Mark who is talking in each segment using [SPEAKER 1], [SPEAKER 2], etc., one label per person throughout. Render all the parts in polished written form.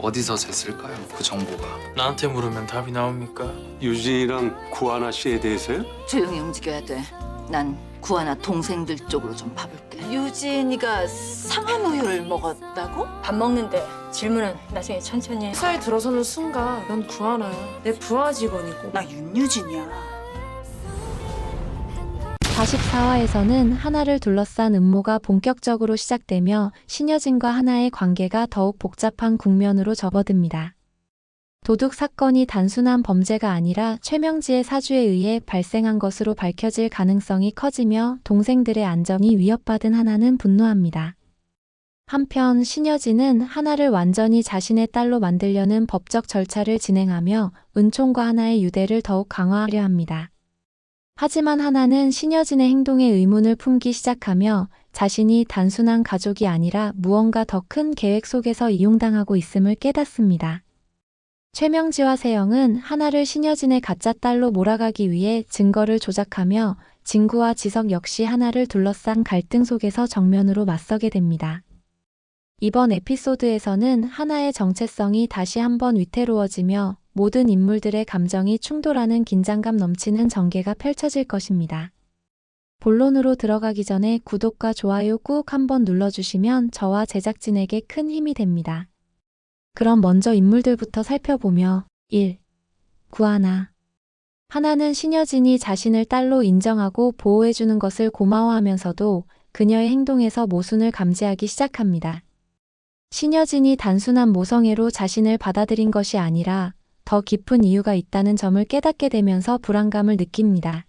[SPEAKER 1] 어디서 쟀을까요? 그 정보가.
[SPEAKER 2] 나한테 물으면 답이 나옵니까?
[SPEAKER 3] 유진이랑 구하나 씨에 대해서요?
[SPEAKER 4] 조용히 움직여야 돼. 난 구하나 동생들 쪽으로 좀 봐볼게. 유진이가 상한 우유를 먹었다고?
[SPEAKER 5] 밥 먹는데 질문은 나중에 천천히 해.
[SPEAKER 6] 회사에 들어서는 순간 넌 구하나야. 내 부하 직원이고.
[SPEAKER 4] 나 윤유진이야.
[SPEAKER 7] 44화에서는 하나를 둘러싼 음모가 본격적으로 시작되며 신여진과 하나의 관계가 더욱 복잡한 국면으로 접어듭니다. 도둑 사건이 단순한 범죄가 아니라 최명지의 사주에 의해 발생한 것으로 밝혀질 가능성이 커지며 동생들의 안전이 위협받은 하나는 분노합니다. 한편 신여진은 하나를 완전히 자신의 딸로 만들려는 법적 절차를 진행하며 은총과 하나의 유대를 더욱 강화하려 합니다. 하지만 하나는 신여진의 행동에 의문을 품기 시작하며 자신이 단순한 가족이 아니라 무언가 더 큰 계획 속에서 이용당하고 있음을 깨닫습니다. 최명지와 세영은 하나를 신여진의 가짜 딸로 몰아가기 위해 증거를 조작하며 진구와 지석 역시 하나를 둘러싼 갈등 속에서 정면으로 맞서게 됩니다. 이번 에피소드에서는 하나의 정체성이 다시 한번 위태로워지며 모든 인물들의 감정이 충돌하는 긴장감 넘치는 전개가 펼쳐질 것입니다. 본론으로 들어가기 전에 구독과 좋아요 꾹 한번 눌러주시면 저와 제작진에게 큰 힘이 됩니다. 그럼 먼저 인물들부터 살펴보며 1. 구하나. 하나는 신여진이 자신을 딸로 인정하고 보호해주는 것을 고마워하면서도 그녀의 행동에서 모순을 감지하기 시작합니다. 신여진이 단순한 모성애로 자신을 받아들인 것이 아니라 더 깊은 이유가 있다는 점을 깨닫게 되면서 불안감을 느낍니다.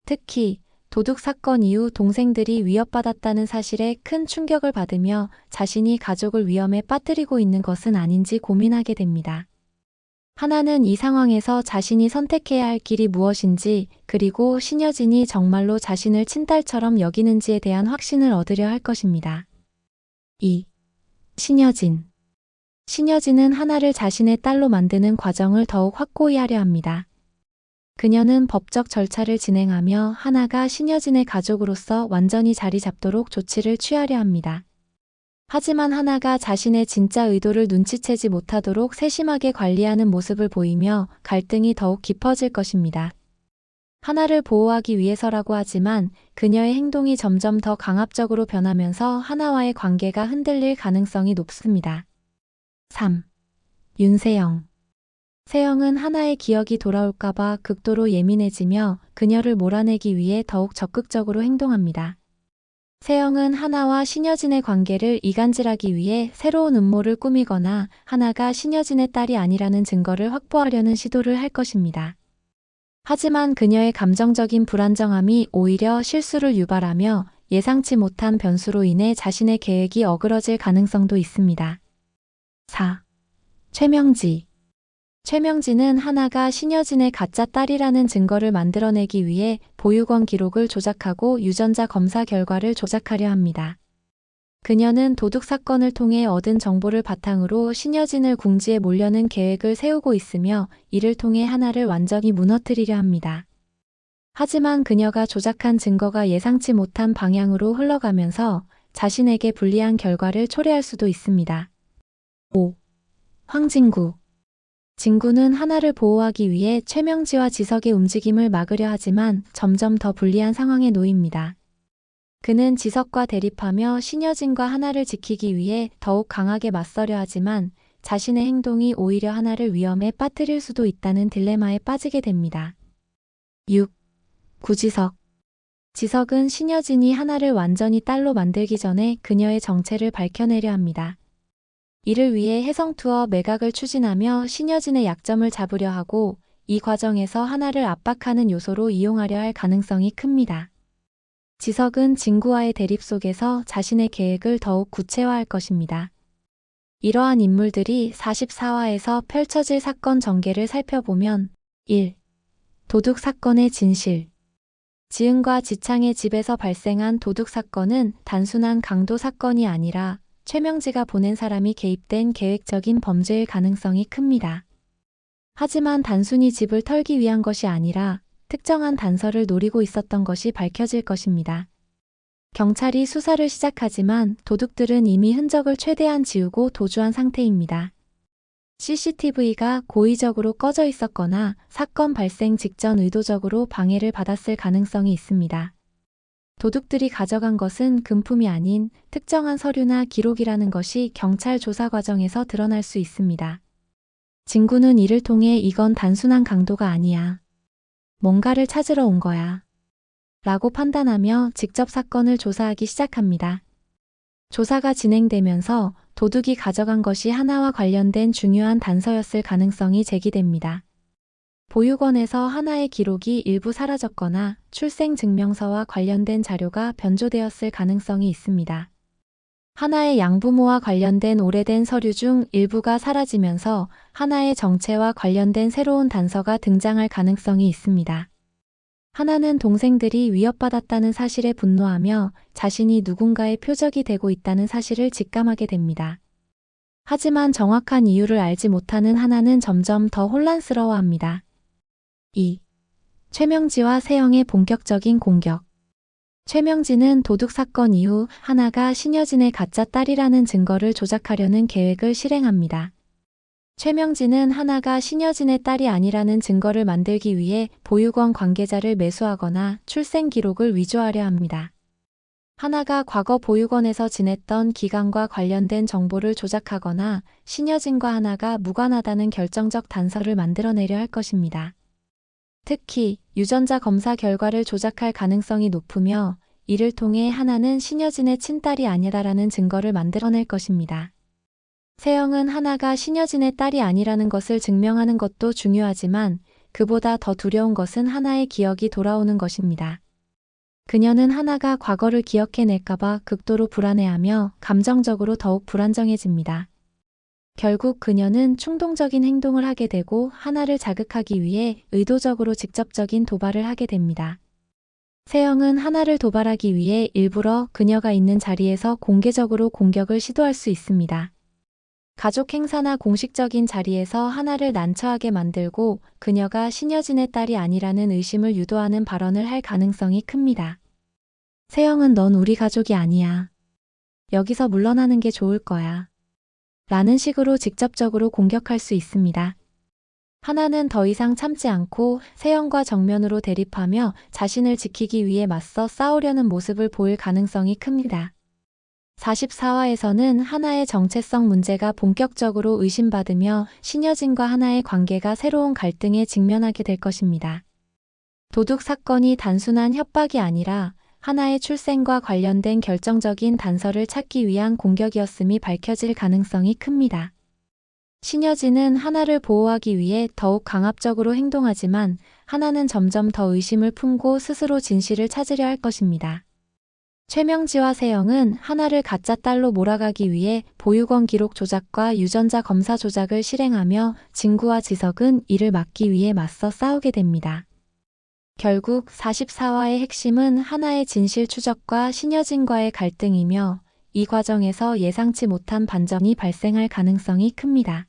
[SPEAKER 7] 특히 도둑 사건 이후 동생들이 위협받았다는 사실에 큰 충격을 받으며 자신이 가족을 위험에 빠뜨리고 있는 것은 아닌지 고민하게 됩니다. 하나는 이 상황에서 자신이 선택해야 할 길이 무엇인지 그리고 신여진이 정말로 자신을 친딸처럼 여기는지에 대한 확신을 얻으려 할 것입니다. 2. 신여진. 신여진은 하나를 자신의 딸로 만드는 과정을 더욱 확고히 하려 합니다. 그녀는 법적 절차를 진행하며 하나가 신여진의 가족으로서 완전히 자리 잡도록 조치를 취하려 합니다. 하지만 하나가 자신의 진짜 의도를 눈치채지 못하도록 세심하게 관리하는 모습을 보이며 갈등이 더욱 깊어질 것입니다. 하나를 보호하기 위해서라고 하지만 그녀의 행동이 점점 더 강압적으로 변하면서 하나와의 관계가 흔들릴 가능성이 높습니다. 3. 윤세영. 세영은 하나의 기억이 돌아올까봐 극도로 예민해지며 그녀를 몰아내기 위해 더욱 적극적으로 행동합니다. 세영은 하나와 신여진의 관계를 이간질하기 위해 새로운 음모를 꾸미거나 하나가 신여진의 딸이 아니라는 증거를 확보하려는 시도를 할 것입니다. 하지만 그녀의 감정적인 불안정함이 오히려 실수를 유발하며 예상치 못한 변수로 인해 자신의 계획이 어그러질 가능성도 있습니다. 4. 최명지. 최명지는 하나가 신여진의 가짜 딸이라는 증거를 만들어내기 위해 보육원 기록을 조작하고 유전자 검사 결과를 조작하려 합니다. 그녀는 도둑 사건을 통해 얻은 정보를 바탕으로 신여진을 궁지에 몰려는 계획을 세우고 있으며 이를 통해 하나를 완전히 무너뜨리려 합니다. 하지만 그녀가 조작한 증거가 예상치 못한 방향으로 흘러가면서 자신에게 불리한 결과를 초래할 수도 있습니다. 5. 황진구. 진구는 하나를 보호하기 위해 최명지와 지석의 움직임을 막으려 하지만 점점 더 불리한 상황에 놓입니다. 그는 지석과 대립하며 신여진과 하나를 지키기 위해 더욱 강하게 맞서려 하지만 자신의 행동이 오히려 하나를 위험에 빠뜨릴 수도 있다는 딜레마에 빠지게 됩니다. 6. 구지석. 지석은 신여진이 하나를 완전히 딸로 만들기 전에 그녀의 정체를 밝혀내려 합니다. 이를 위해 해성투어 매각을 추진하며 신여진의 약점을 잡으려 하고 이 과정에서 하나를 압박하는 요소로 이용하려 할 가능성이 큽니다. 지석은 진구와의 대립 속에서 자신의 계획을 더욱 구체화할 것입니다. 이러한 인물들이 44화에서 펼쳐질 사건 전개를 살펴보면 1. 도둑 사건의 진실. 지은과 지창의 집에서 발생한 도둑 사건은 단순한 강도 사건이 아니라 최명지가 보낸 사람이 개입된 계획적인 범죄일 가능성이 큽니다. 하지만 단순히 집을 털기 위한 것이 아니라 특정한 단서를 노리고 있었던 것이 밝혀질 것입니다. 경찰이 수사를 시작하지만 도둑들은 이미 흔적을 최대한 지우고 도주한 상태입니다. CCTV가 고의적으로 꺼져 있었거나 사건 발생 직전 의도적으로 방해를 받았을 가능성이 있습니다. 도둑들이 가져간 것은 금품이 아닌 특정한 서류나 기록이라는 것이 경찰 조사 과정에서 드러날 수 있습니다. 진구는 이를 통해 이건 단순한 강도가 아니야. 뭔가를 찾으러 온 거야. 라고 판단하며 직접 사건을 조사하기 시작합니다. 조사가 진행되면서 도둑이 가져간 것이 하나와 관련된 중요한 단서였을 가능성이 제기됩니다. 보육원에서 하나의 기록이 일부 사라졌거나 출생증명서와 관련된 자료가 변조되었을 가능성이 있습니다. 하나의 양부모와 관련된 오래된 서류 중 일부가 사라지면서 하나의 정체와 관련된 새로운 단서가 등장할 가능성이 있습니다. 하나는 동생들이 위협받았다는 사실에 분노하며 자신이 누군가의 표적이 되고 있다는 사실을 직감하게 됩니다. 하지만 정확한 이유를 알지 못하는 하나는 점점 더 혼란스러워합니다. 2. 최명지와 세영의 본격적인 공격. 최명지는 도둑 사건 이후 하나가 신여진의 가짜 딸이라는 증거를 조작하려는 계획을 실행합니다. 최명진은 하나가 신여진의 딸이 아니라는 증거를 만들기 위해 보육원 관계자를 매수하거나 출생 기록을 위조하려 합니다. 하나가 과거 보육원에서 지냈던 기간과 관련된 정보를 조작하거나 신여진과 하나가 무관하다는 결정적 단서를 만들어내려 할 것입니다. 특히 유전자 검사 결과를 조작할 가능성이 높으며 이를 통해 하나는 신여진의 친딸이 아니다라는 증거를 만들어낼 것입니다. 세영은 하나가 신여진의 딸이 아니라는 것을 증명하는 것도 중요하지만 그보다 더 두려운 것은 하나의 기억이 돌아오는 것입니다. 그녀는 하나가 과거를 기억해낼까봐 극도로 불안해하며 감정적으로 더욱 불안정해집니다. 결국 그녀는 충동적인 행동을 하게 되고 하나를 자극하기 위해 의도적으로 직접적인 도발을 하게 됩니다. 세영은 하나를 도발하기 위해 일부러 그녀가 있는 자리에서 공개적으로 공격을 시도할 수 있습니다. 가족 행사나 공식적인 자리에서 하나를 난처하게 만들고 그녀가 신여진의 딸이 아니라는 의심을 유도하는 발언을 할 가능성이 큽니다. 세영은 넌 우리 가족이 아니야. 여기서 물러나는 게 좋을 거야. 라는 식으로 직접적으로 공격할 수 있습니다. 하나는 더 이상 참지 않고 세영과 정면으로 대립하며 자신을 지키기 위해 맞서 싸우려는 모습을 보일 가능성이 큽니다. 44화에서는 하나의 정체성 문제가 본격적으로 의심받으며 신여진과 하나의 관계가 새로운 갈등에 직면하게 될 것입니다. 도둑 사건이 단순한 협박이 아니라 하나의 출생과 관련된 결정적인 단서를 찾기 위한 공격이었음이 밝혀질 가능성이 큽니다. 신여진은 하나를 보호하기 위해 더욱 강압적으로 행동하지만 하나는 점점 더 의심을 품고 스스로 진실을 찾으려 할 것입니다. 최명지와 세영은 하나를 가짜 딸로 몰아가기 위해 보육원 기록 조작과 유전자 검사 조작을 실행하며 진구와 지석은 이를 막기 위해 맞서 싸우게 됩니다. 결국 44화의 핵심은 하나의 진실 추적과 신여진과의 갈등이며 이 과정에서 예상치 못한 반전이 발생할 가능성이 큽니다.